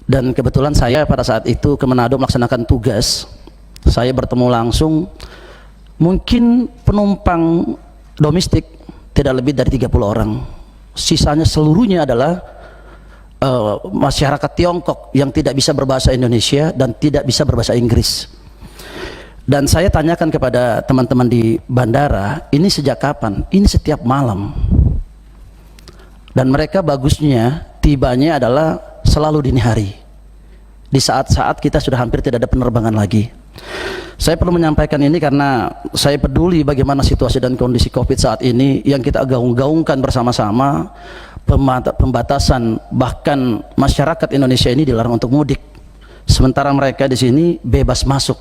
Dan kebetulan saya pada saat itu ke Manado melaksanakan tugas. Saya bertemu langsung, mungkin penumpang domestik tidak lebih dari 30 orang. Sisanya seluruhnya adalah masyarakat Tiongkok yang tidak bisa berbahasa Indonesia dan tidak bisa berbahasa Inggris. Dan saya tanyakan kepada teman-teman di bandara, ini sejak kapan? Ini setiap malam. Dan mereka bagusnya tibanya adalah selalu dini hari, di saat-saat kita sudah hampir tidak ada penerbangan lagi. Saya perlu menyampaikan ini karena saya peduli bagaimana situasi dan kondisi COVID saat ini yang kita gaung-gaungkan bersama-sama. Pembatasan, bahkan masyarakat Indonesia ini dilarang untuk mudik, sementara mereka di sini bebas masuk.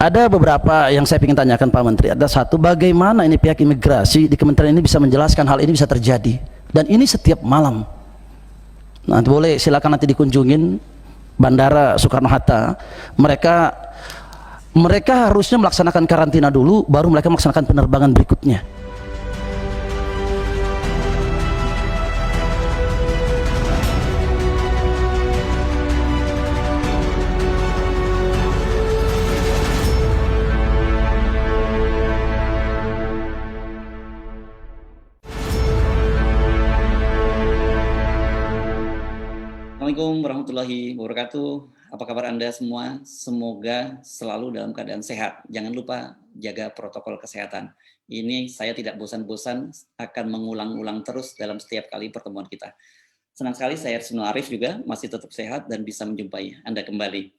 Ada beberapa yang saya ingin tanyakan Pak Menteri. Ada satu, bagaimana ini pihak imigrasi di kementerian ini bisa menjelaskan hal ini bisa terjadi, dan ini setiap malam. Nah, boleh silakan nanti dikunjungin Bandara Soekarno-Hatta. Mereka harusnya melaksanakan karantina dulu, baru mereka melaksanakan penerbangan berikutnya. Assalamualaikum warahmatullahi wabarakatuh. Apa kabar Anda semua? Semoga selalu dalam keadaan sehat. Jangan lupa jaga protokol kesehatan. Ini saya tidak bosan-bosan akan mengulang-ulang terus dalam setiap kali pertemuan kita. Senang sekali saya Ersino Arif juga masih tetap sehat dan bisa menjumpai Anda kembali.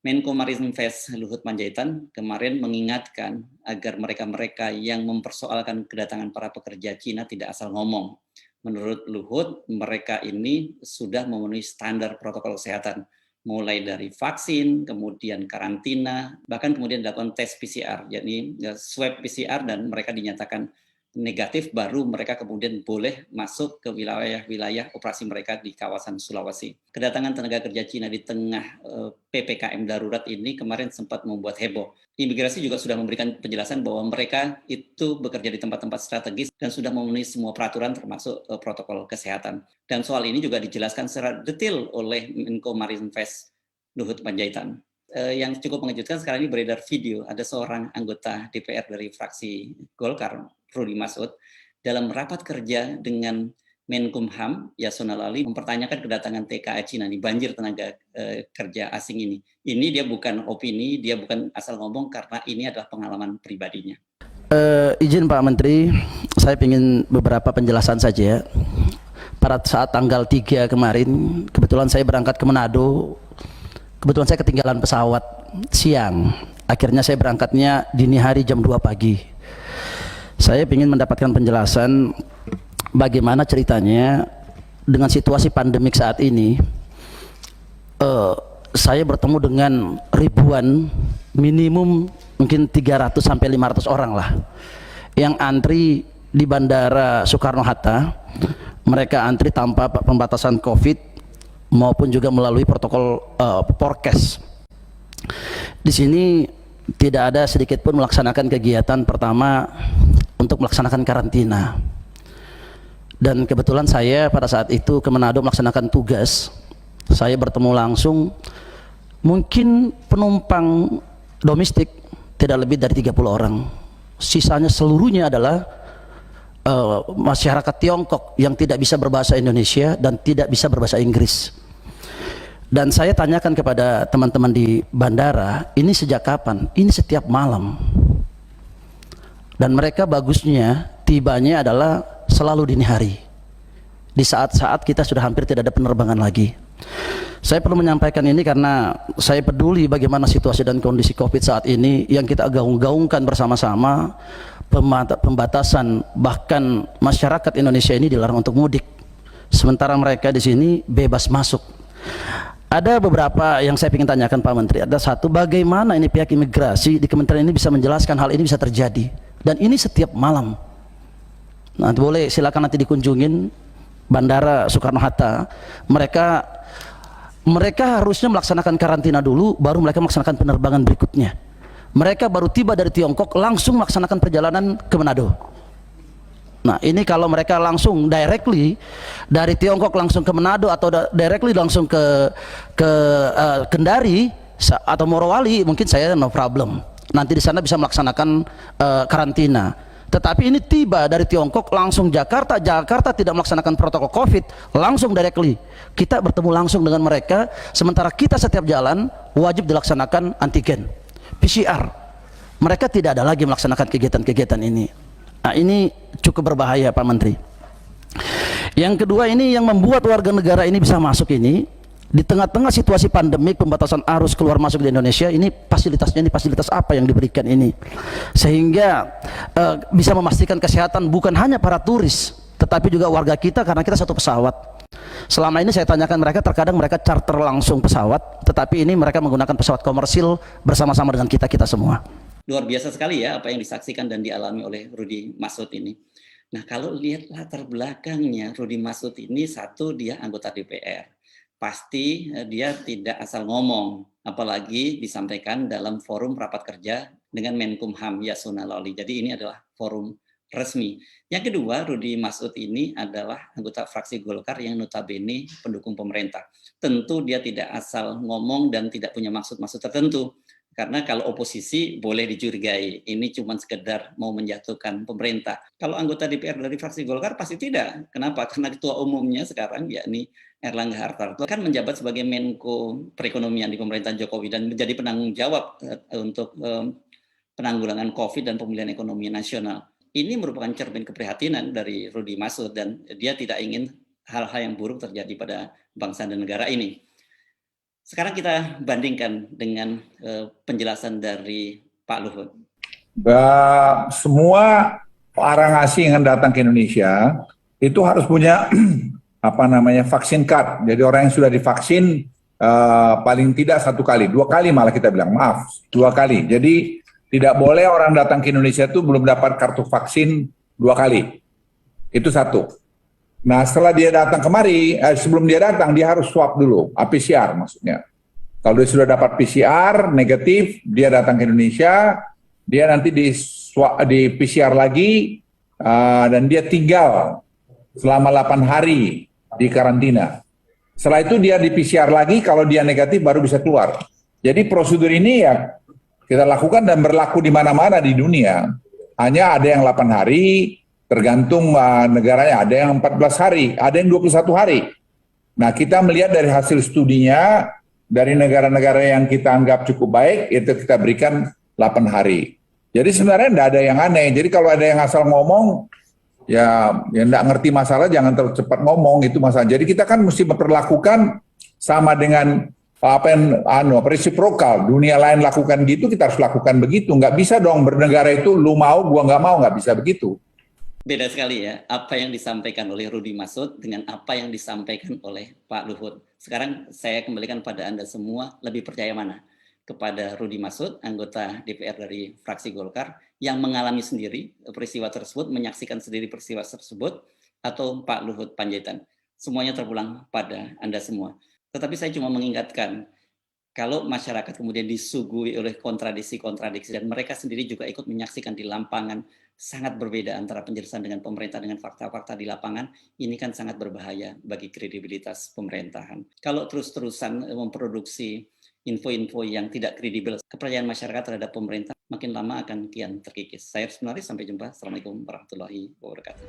Menko Marinvest Luhut Panjaitan kemarin mengingatkan agar mereka-mereka yang mempersoalkan kedatangan para pekerja Cina tidak asal ngomong. Menurut Luhut, mereka ini sudah memenuhi standar protokol kesehatan, mulai dari vaksin, kemudian karantina, bahkan kemudian dilakukan tes PCR, yakni swab PCR, dan mereka dinyatakan negatif, baru mereka kemudian boleh masuk ke wilayah-wilayah operasi mereka di kawasan Sulawesi. Kedatangan tenaga kerja Cina di tengah PPKM darurat ini kemarin sempat membuat heboh. Imigrasi juga sudah memberikan penjelasan bahwa mereka itu bekerja di tempat-tempat strategis dan sudah memenuhi semua peraturan termasuk protokol kesehatan. Dan soal ini juga dijelaskan secara detail oleh Menko Marinvest Luhut Panjaitan. Yang cukup mengejutkan sekarang ini beredar video, ada seorang anggota DPR dari fraksi Golkar, Rudi Masud, dalam rapat kerja dengan Menkumham Yasona Lawli mempertanyakan kedatangan TKA Cina di banjir tenaga kerja asing ini. Ini dia bukan opini, dia bukan asal ngomong, karena ini adalah pengalaman pribadinya. Izin Pak Menteri, saya ingin beberapa penjelasan saja. Pada saat tanggal 3 kemarin, kebetulan saya berangkat ke Manado. Kebetulan saya ketinggalan pesawat siang. Akhirnya saya berangkatnya dini hari jam 2 pagi. Saya ingin mendapatkan penjelasan bagaimana ceritanya dengan situasi pandemik saat ini. Saya bertemu dengan ribuan, minimum mungkin 300 sampai 500 orang lah, yang antri di Bandara Soekarno-Hatta. Mereka antri tanpa pembatasan COVID maupun juga melalui protokol Porkes. Di sini tidak ada sedikit pun melaksanakan kegiatan pertama untuk melaksanakan karantina. Dan kebetulan saya pada saat itu ke Manado melaksanakan tugas. Saya bertemu langsung, mungkin penumpang domestik tidak lebih dari 30 orang. Sisanya seluruhnya adalah masyarakat Tiongkok yang tidak bisa berbahasa Indonesia dan tidak bisa berbahasa Inggris. Dan saya tanyakan kepada teman-teman di bandara, ini sejak kapan? Ini setiap malam. Dan mereka bagusnya tibanya adalah selalu dini hari, di saat-saat kita sudah hampir tidak ada penerbangan lagi. Saya perlu menyampaikan ini karena saya peduli bagaimana situasi dan kondisi COVID saat ini yang kita gaung-gaungkan bersama-sama. Pembatasan, bahkan masyarakat Indonesia ini dilarang untuk mudik, sementara mereka di sini bebas masuk. Ada beberapa yang saya ingin tanyakan Pak Menteri. Ada satu, bagaimana ini pihak imigrasi di kementerian ini bisa menjelaskan hal ini bisa terjadi, dan ini setiap malam. Nah, boleh silakan nanti dikunjungin Bandara Soekarno-Hatta. Mereka harusnya melaksanakan karantina dulu, baru mereka melaksanakan penerbangan berikutnya. Mereka baru tiba dari Tiongkok langsung melaksanakan perjalanan ke Manado. Nah, ini kalau mereka langsung directly dari Tiongkok langsung ke Manado atau directly langsung ke Kendari atau Morowali, mungkin saya no problem. Nanti di sana bisa melaksanakan karantina. Tetapi ini tiba dari Tiongkok langsung Jakarta, Jakarta tidak melaksanakan protokol COVID, langsung directly. Kita bertemu langsung dengan mereka, sementara kita setiap jalan wajib dilaksanakan antigen, PCR. Mereka tidak ada lagi melaksanakan kegiatan-kegiatan ini. Nah, ini cukup berbahaya Pak Menteri. Yang kedua, ini yang membuat warga negara ini bisa masuk ini di tengah-tengah situasi pandemik, pembatasan arus keluar masuk di Indonesia, ini fasilitasnya, ini fasilitas apa yang diberikan ini sehingga bisa memastikan kesehatan bukan hanya para turis tetapi juga warga kita, karena kita satu pesawat. Selama ini saya tanyakan mereka, terkadang mereka charter langsung pesawat, tetapi ini mereka menggunakan pesawat komersil bersama-sama dengan kita semua. Luar biasa sekali ya apa yang disaksikan dan dialami oleh Rudy Marsudi ini. Nah, kalau lihat latar belakangnya, Rudy Marsudi ini, satu, dia anggota DPR. Pasti dia tidak asal ngomong, apalagi disampaikan dalam forum rapat kerja dengan Menkumham Yasona Lawli. Jadi ini adalah forum resmi. Yang kedua, Rudy Marsudi ini adalah anggota fraksi Golkar yang notabene pendukung pemerintah. Tentu dia tidak asal ngomong dan tidak punya maksud-maksud tertentu. Karena kalau oposisi boleh dicurigai, ini cuma sekedar mau menjatuhkan pemerintah. Kalau anggota DPR dari fraksi Golkar pasti tidak. Kenapa? Karena ketua umumnya sekarang, yakni Erlangga Hartarto, kan menjabat sebagai Menko Perekonomian di pemerintahan Jokowi dan menjadi penanggung jawab untuk penanggulangan COVID dan pemulihan ekonomi nasional. Ini merupakan cermin keprihatinan dari Rudy Marsudi dan dia tidak ingin hal-hal yang buruk terjadi pada bangsa dan negara ini. Sekarang kita bandingkan dengan penjelasan dari Pak Luhut. Semua orang asing yang datang ke Indonesia itu harus punya vaksin card. Jadi orang yang sudah divaksin paling tidak 1 kali, 2 kali malah kita bilang, maaf, 2 kali. Jadi tidak boleh orang datang ke Indonesia itu belum dapat kartu vaksin 2 kali. Itu satu. Nah, setelah dia datang kemari, sebelum dia datang, dia harus swab dulu, PCR maksudnya. Kalau dia sudah dapat PCR negatif, dia datang ke Indonesia, dia nanti di PCR lagi, dan dia tinggal selama 8 hari di karantina. Setelah itu dia di PCR lagi, kalau dia negatif baru bisa keluar. Jadi prosedur ini ya kita lakukan dan berlaku di mana-mana di dunia. Hanya ada yang 8 hari, tergantung negaranya, ada yang 14 hari, ada yang 21 hari. Nah, kita melihat dari hasil studinya, dari negara-negara yang kita anggap cukup baik, itu kita berikan 8 hari. Jadi sebenarnya tidak ada yang aneh. Jadi kalau ada yang asal ngomong, ya tidak ngerti masalah, jangan terlalu cepat ngomong, itu masalah. Jadi kita kan mesti memperlakukan sama dengan apa yang reciprocal, dunia lain lakukan gitu, kita harus lakukan begitu. Nggak bisa dong bernegara itu, lu mau, gua nggak mau, nggak bisa begitu. Beda sekali ya, apa yang disampaikan oleh Rudy Marsudi dengan apa yang disampaikan oleh Pak Luhut. Sekarang saya kembalikan pada Anda semua, lebih percaya mana? Kepada Rudy Marsudi, anggota DPR dari fraksi Golkar, yang mengalami sendiri peristiwa tersebut, menyaksikan sendiri peristiwa tersebut, atau Pak Luhut Panjaitan. Semuanya terpulang pada Anda semua. Tetapi saya cuma mengingatkan, kalau masyarakat kemudian disuguhi oleh kontradiksi-kontradiksi dan mereka sendiri juga ikut menyaksikan di lapangan, sangat berbeda antara penjelasan dengan pemerintah dengan fakta-fakta di lapangan, ini kan sangat berbahaya bagi kredibilitas pemerintahan. Kalau terus-terusan memproduksi info-info yang tidak kredibel, kepercayaan masyarakat terhadap pemerintah makin lama akan kian terkikis. Saya sebenarnya sampai jumpa. Assalamualaikum warahmatullahi wabarakatuh.